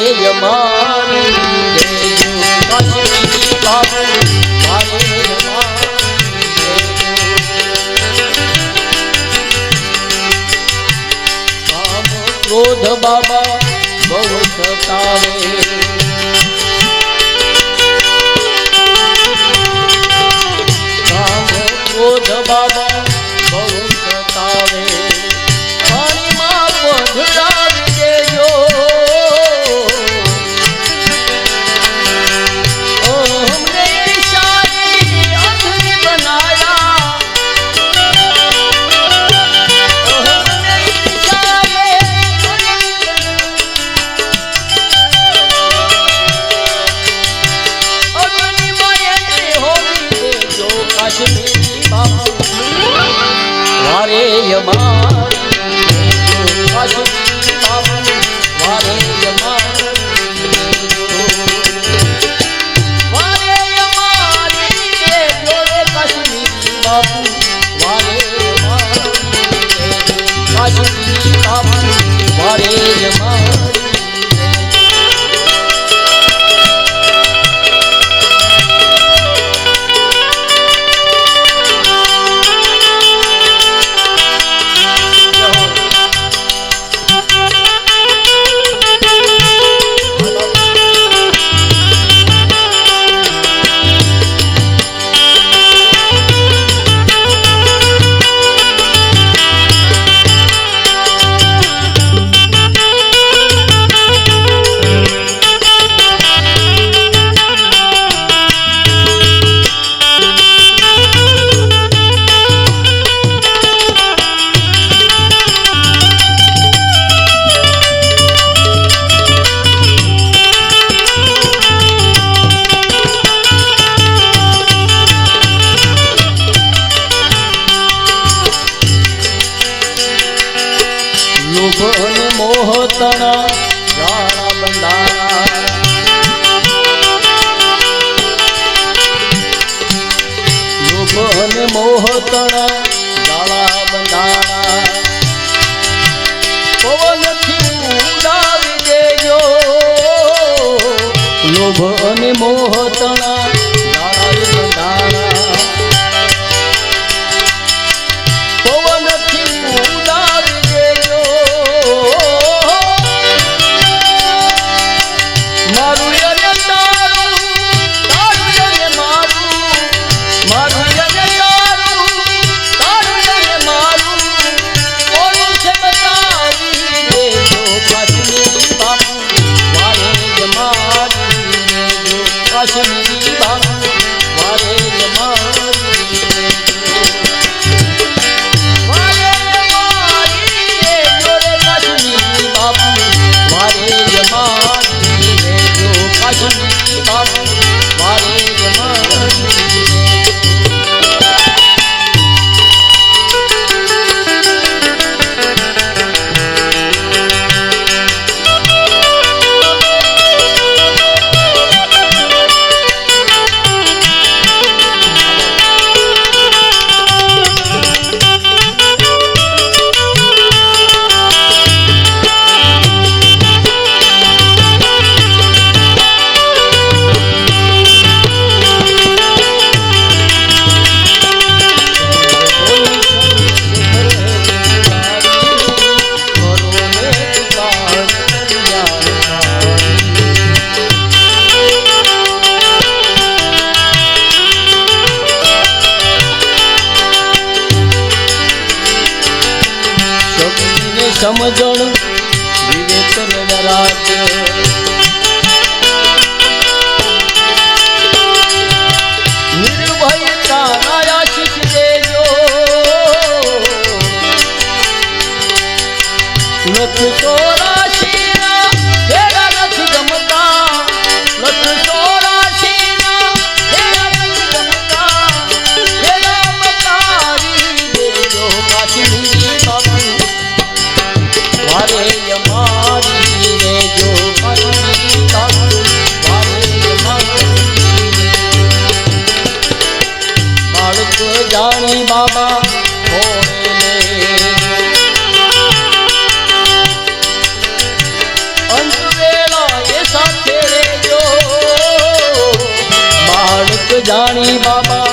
यमानी काशी बाबू वारे यमानी काम क्रोध बाबा बहु सतावे काम क्रोध बाबा बहु सतावे पानी मां पधरावी देजो वारे यमानी काशी बाबू वारे यमानी वारे यमानी जोरे काशी बाबू वारे यमानी काशी बाबू वारे यमानी मोहतना जाड़ा बंधारा लोभन मोहतना जाड़ा बंधारा पवन थी उड़ावी देजो लोभन मोहतना जाड़ा बंधारा पवन थी उड़ावी देजो काशी बाबू वारे यमानी वारे यमानी जोरे काशी बाबू वारे यमानी जो काशी बाबू वारे यमानी समझण विवेक नराज निर्भयता आशीष देजो लख सोराशीना तेरा रथ गमता लख सोराशीना तेरा रथ गमता तेरा मकारी देजो काशी बाबू वारे यमानी जो જાણી બાબા